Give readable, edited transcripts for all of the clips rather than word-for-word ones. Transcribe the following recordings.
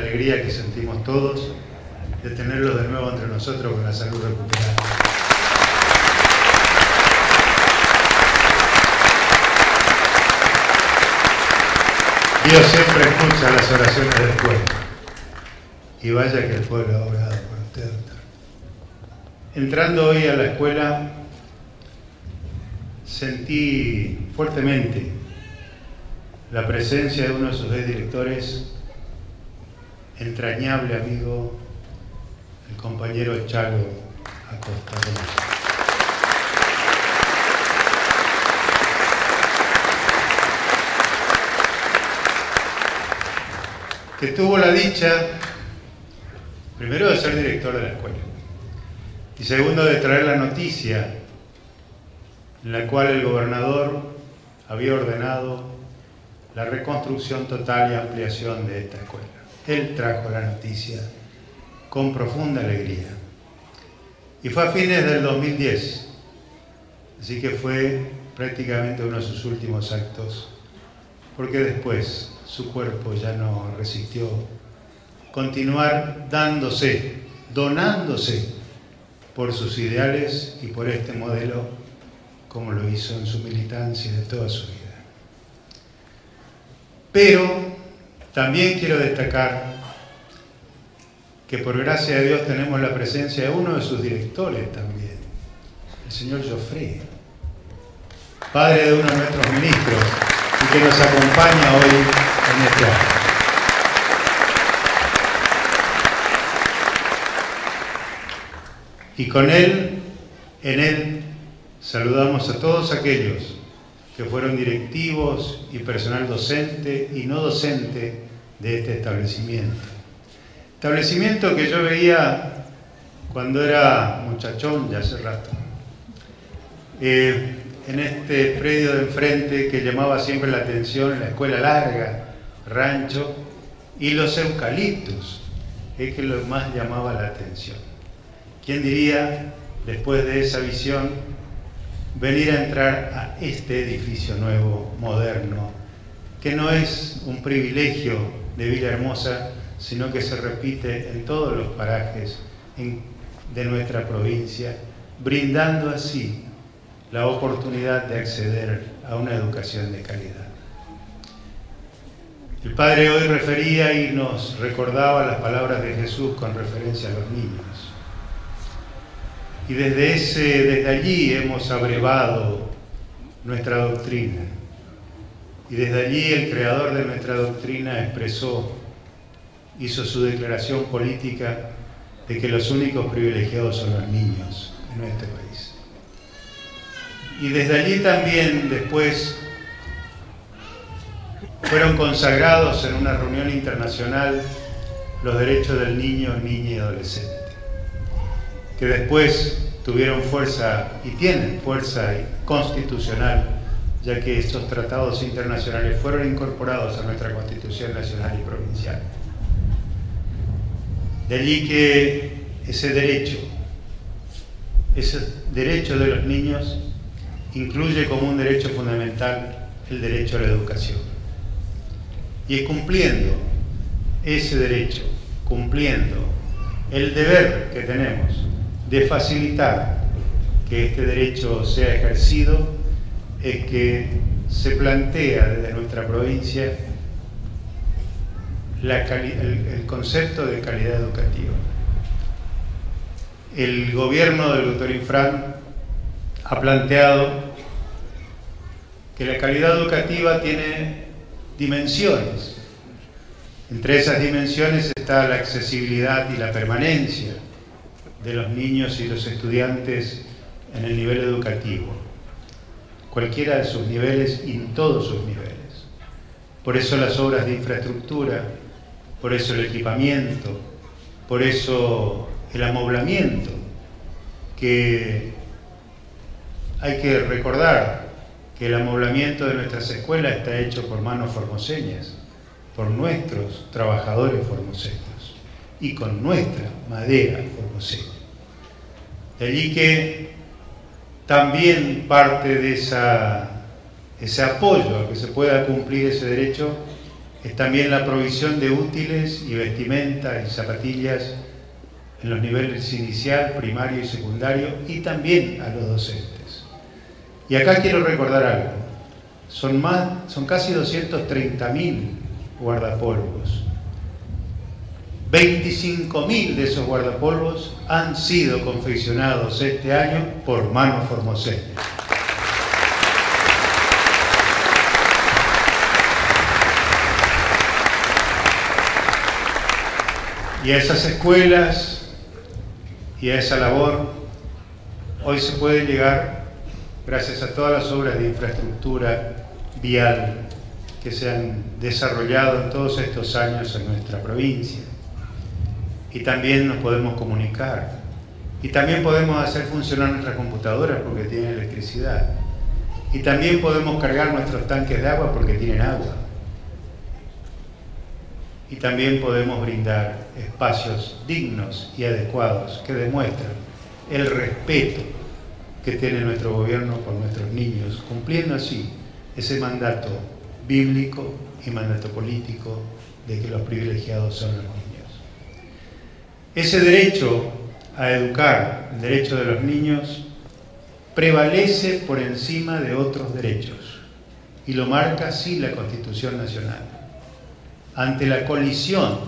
alegría que sentimos todos de tenerlos de nuevo entre nosotros con la salud recuperada. Dios siempre escucha las oraciones del pueblo. Y vaya que el pueblo ha orado por usted, doctor. Entrando hoy a la escuela, sentí fuertemente la presencia de uno de sus directores, entrañable amigo, el compañero Chalo Acosta. Que tuvo la dicha, primero, de ser director de la escuela, y segundo, de traer la noticia en la cual el gobernador había ordenado la reconstrucción total y ampliación de esta escuela. Él trajo la noticia con profunda alegría. Y fue a fines del 2010, así que fue prácticamente uno de sus últimos actos, porque después su cuerpo ya no resistió continuar dándose, donándose por sus ideales y por este modelo, como lo hizo en su militancia de toda su vida. Pero también quiero destacar que por gracia de Dios tenemos la presencia de uno de sus directores también, el señor Joffre, padre de uno de nuestros ministros y que nos acompaña hoy en este acto. Y con él, en él, saludamos a todos aquellos que fueron directivos y personal docente y no docente de este establecimiento. Establecimiento que yo veía cuando era muchachón, ya hace rato, en este predio de enfrente que llamaba siempre la atención, en la escuela larga, rancho, y los eucaliptos, es que lo más llamaba la atención. ¿Quién diría, después de esa visión, venir a entrar a este edificio nuevo, moderno, que no es un privilegio de Villahermosa, sino que se repite en todos los parajes de nuestra provincia, brindando así la oportunidad de acceder a una educación de calidad? El Padre hoy refería y nos recordaba las palabras de Jesús con referencia a los niños. Y desde allí hemos abrevado nuestra doctrina. Y desde allí el creador de nuestra doctrina hizo su declaración política de que los únicos privilegiados son los niños en este país. Y desde allí también después fueron consagrados en una reunión internacional los derechos del niño, niña y adolescente, que después tuvieron fuerza y tienen fuerza constitucional, ya que estos tratados internacionales fueron incorporados a nuestra Constitución nacional y provincial. De allí que ese derecho de los niños incluye como un derecho fundamental el derecho a la educación. Y es cumpliendo ese derecho, cumpliendo el deber que tenemos de facilitar que este derecho sea ejercido, es que se plantea desde nuestra provincia el concepto de calidad educativa. El gobierno del doctor Infran ha planteado que la calidad educativa tiene dimensiones. Entre esas dimensiones está la accesibilidad y la permanencia de los niños y los estudiantes en el nivel educativo, cualquiera de sus niveles y en todos sus niveles. Por eso las obras de infraestructura, por eso el equipamiento, por eso el amoblamiento, que hay que recordar que el amoblamiento de nuestras escuelas está hecho por manos formoseñas, por nuestros trabajadores formoseños y con nuestra madera formoseña. De allí que también parte de ese apoyo a que se pueda cumplir ese derecho es también la provisión de útiles y vestimenta y zapatillas en los niveles inicial, primario y secundario, y también a los docentes. Y acá quiero recordar algo. Son casi 230.000 guardapolvos. 25.000 de esos guardapolvos han sido confeccionados este año por manos formoseñas. Y a esas escuelas y a esa labor hoy se puede llegar gracias a todas las obras de infraestructura vial que se han desarrollado en todos estos años en nuestra provincia. Y también nos podemos comunicar. Y también podemos hacer funcionar nuestras computadoras porque tienen electricidad. Y también podemos cargar nuestros tanques de agua porque tienen agua. Y también podemos brindar espacios dignos y adecuados que demuestran el respeto que tiene nuestro gobierno por nuestros niños, cumpliendo así ese mandato bíblico y mandato político de que los privilegiados son los niños. Ese derecho a educar, el derecho de los niños, prevalece por encima de otros derechos y lo marca así la Constitución Nacional. Ante la colisión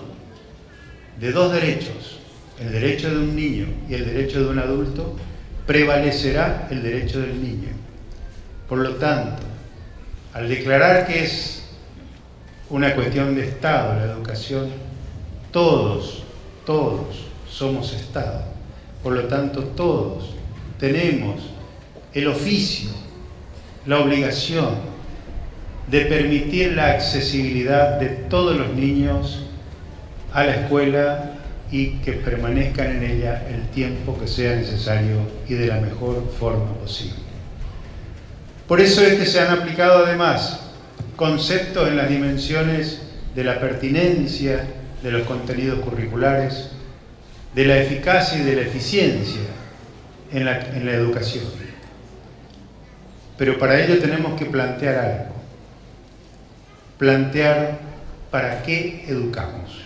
de dos derechos, el derecho de un niño y el derecho de un adulto, prevalecerá el derecho del niño. Por lo tanto, al declarar que es una cuestión de Estado la educación, todos somos Estado. Por lo tanto, todos tenemos el oficio, la obligación de permitir la accesibilidad de todos los niños a la escuela y que permanezcan en ella el tiempo que sea necesario y de la mejor forma posible. Por eso es que se han aplicado además conceptos en las dimensiones de la pertinencia de los contenidos curriculares, de la eficacia y de la eficiencia en la educación. Pero para ello tenemos que plantear algo. Plantear para qué educamos.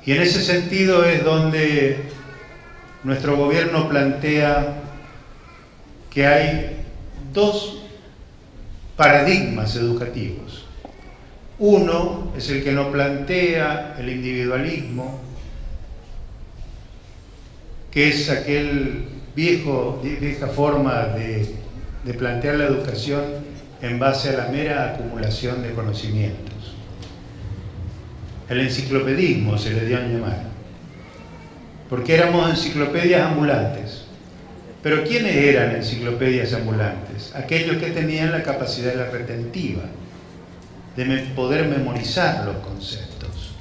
Y en ese sentido es donde nuestro gobierno plantea que hay dos paradigmas educativos. Uno es el que no plantea el individualismo, que es aquel vieja forma de plantear la educación en base a la mera acumulación de conocimientos. El enciclopedismo se le dio a llamar, porque éramos enciclopedias ambulantes. Pero ¿quiénes eran enciclopedias ambulantes? Aquellos que tenían la capacidad de la retentiva, de poder memorizar los conceptos.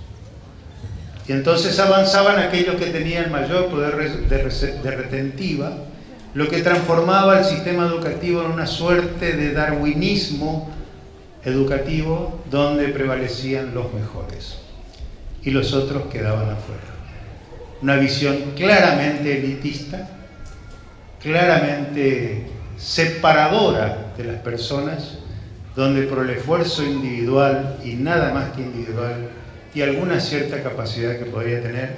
Y entonces avanzaban aquellos que tenían mayor poder de retentiva, lo que transformaba el sistema educativo en una suerte de darwinismo educativo donde prevalecían los mejores y los otros quedaban afuera. Una visión claramente elitista, claramente separadora de las personas, donde por el esfuerzo individual y nada más que individual y alguna cierta capacidad que podría tener,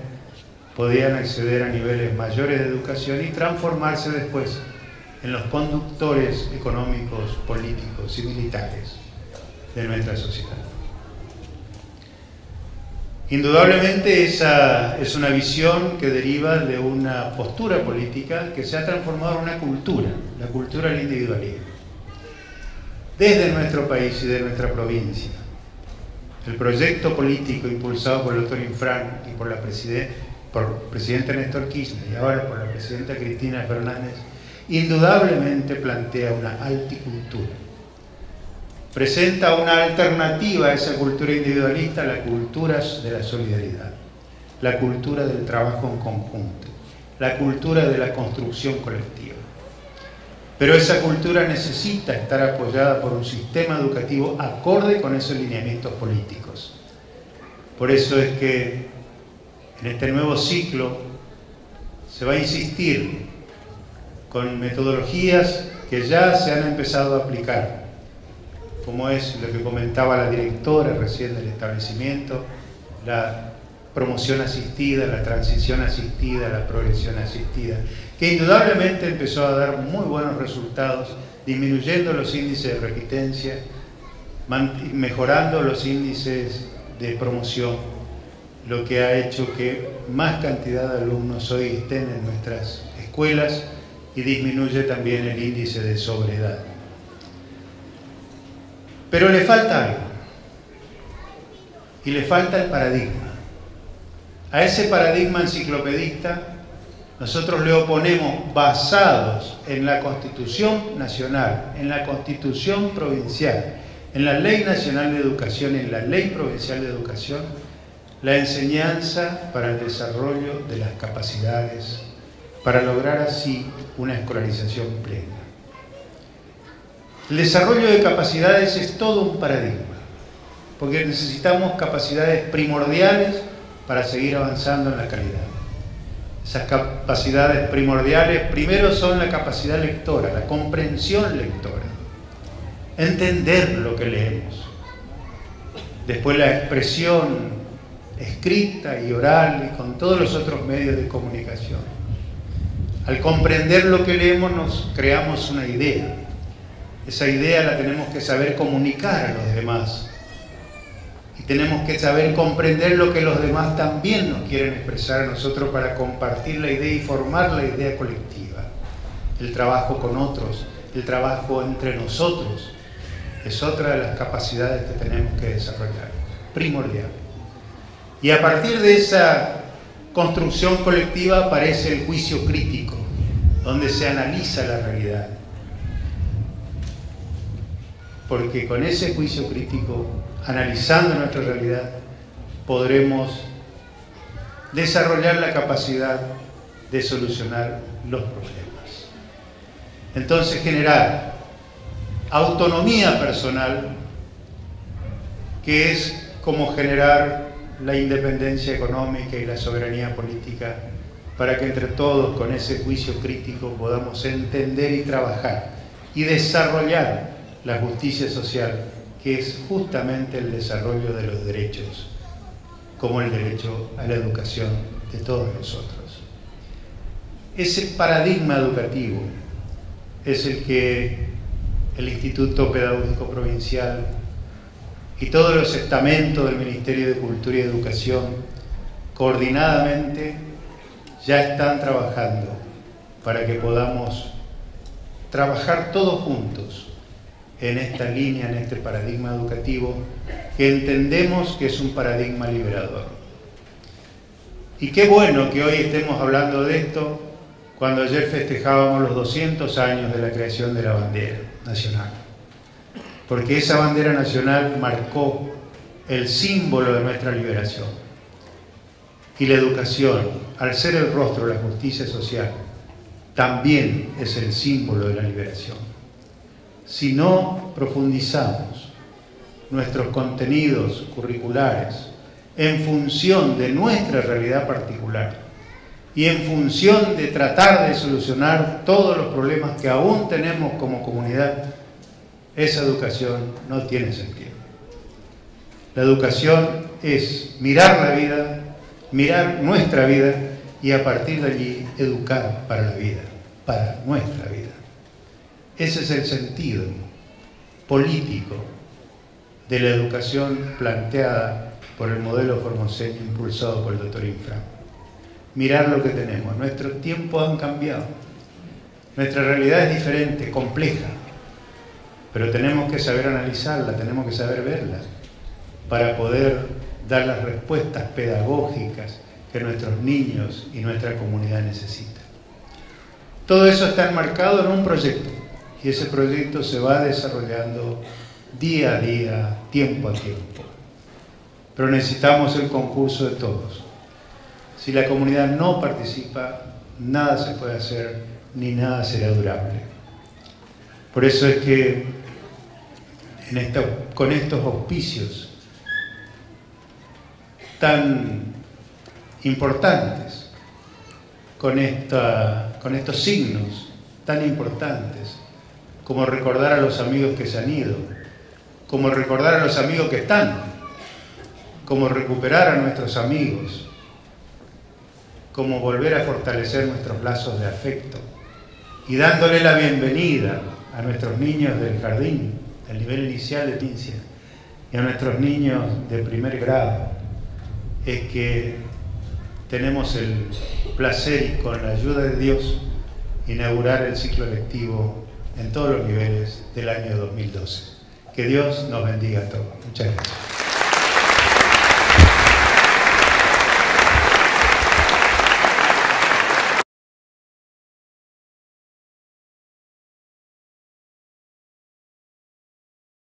podían acceder a niveles mayores de educación y transformarse después en los conductores económicos, políticos y militares de nuestra sociedad. Indudablemente esa es una visión que deriva de una postura política que se ha transformado en una cultura, la cultura del individualismo. Desde nuestro país y de nuestra provincia, el proyecto político impulsado por el doctor Infran y por el presidente Néstor Kirchner y ahora por la presidenta Cristina Fernández, indudablemente plantea una alticultura. Presenta una alternativa a esa cultura individualista, la cultura de la solidaridad, la cultura del trabajo en conjunto, la cultura de la construcción colectiva. Pero esa cultura necesita estar apoyada por un sistema educativo acorde con esos lineamientos políticos. Por eso es que en este nuevo ciclo se va a insistir con metodologías que ya se han empezado a aplicar, como es lo que comentaba la directora recién del establecimiento, la promoción asistida, la transición asistida, la progresión asistida, que indudablemente empezó a dar muy buenos resultados, disminuyendo los índices de repitencia, mejorando los índices de promoción, lo que ha hecho que más cantidad de alumnos hoy estén en nuestras escuelas y disminuye también el índice de sobreedad. Pero le falta algo, y le falta el paradigma. A ese paradigma enciclopedista nosotros le oponemos, basados en la Constitución Nacional, en la Constitución Provincial, en la Ley Nacional de Educación, en la Ley Provincial de Educación, la enseñanza para el desarrollo de las capacidades, para lograr así una escolarización plena. El desarrollo de capacidades es todo un paradigma, porque necesitamos capacidades primordiales para seguir avanzando en la calidad. Esas capacidades primordiales primero son la capacidad lectora, la comprensión lectora, entender lo que leemos. Después la expresión escrita y oral y con todos los otros medios de comunicación. Al comprender lo que leemos nos creamos una idea. Esa idea la tenemos que saber comunicar a los demás. Y tenemos que saber comprender lo que los demás también nos quieren expresar a nosotros para compartir la idea y formar la idea colectiva. El trabajo con otros, el trabajo entre nosotros, es otra de las capacidades que tenemos que desarrollar, primordial. Y a partir de esa construcción colectiva aparece el juicio crítico, donde se analiza la realidad. Porque con ese juicio crítico, analizando nuestra realidad, podremos desarrollar la capacidad de solucionar los problemas. Entonces, generar autonomía personal, que es como generar la independencia económica y la soberanía política, para que entre todos, con ese juicio crítico, podamos entender y trabajar y desarrollar la justicia social, que es justamente el desarrollo de los derechos, como el derecho a la educación de todos nosotros. Ese paradigma educativo es el que el Instituto Pedagógico Provincial y todos los estamentos del Ministerio de Cultura y Educación coordinadamente ya están trabajando para que podamos trabajar todos juntos en esta línea, en este paradigma educativo que entendemos que es un paradigma liberador. Y qué bueno que hoy estemos hablando de esto cuando ayer festejábamos los 200 años de la creación de la bandera nacional. Porque esa bandera nacional marcó el símbolo de nuestra liberación. Y la educación, al ser el rostro de la justicia social, también es el símbolo de la liberación. Si no profundizamos nuestros contenidos curriculares en función de nuestra realidad particular y en función de tratar de solucionar todos los problemas que aún tenemos como comunidad, esa educación no tiene sentido. La educación es mirar la vida, mirar nuestra vida y a partir de allí educar para la vida, para nuestra vida. Ese es el sentido político de la educación planteada por el modelo formoseño impulsado por el doctor Infran. Mirar lo que tenemos. Nuestros tiempos han cambiado. Nuestra realidad es diferente, compleja. Pero tenemos que saber analizarla, tenemos que saber verla para poder dar las respuestas pedagógicas que nuestros niños y nuestra comunidad necesitan. Todo eso está enmarcado en un proyecto y ese proyecto se va desarrollando día a día, tiempo a tiempo. Pero necesitamos el concurso de todos. Si la comunidad no participa, nada se puede hacer ni nada será durable. Por eso es que con estos auspicios tan importantes, con estos signos tan importantes, como recordar a los amigos que se han ido, como recordar a los amigos que están, como recuperar a nuestros amigos, como volver a fortalecer nuestros lazos de afecto y dándole la bienvenida a nuestros niños del jardín, del nivel inicial de Tincia, y a nuestros niños de primer grado, es que tenemos el placer y con la ayuda de Dios inaugurar el ciclo lectivo en todos los niveles del año 2012. Que Dios nos bendiga a todos. Muchas gracias.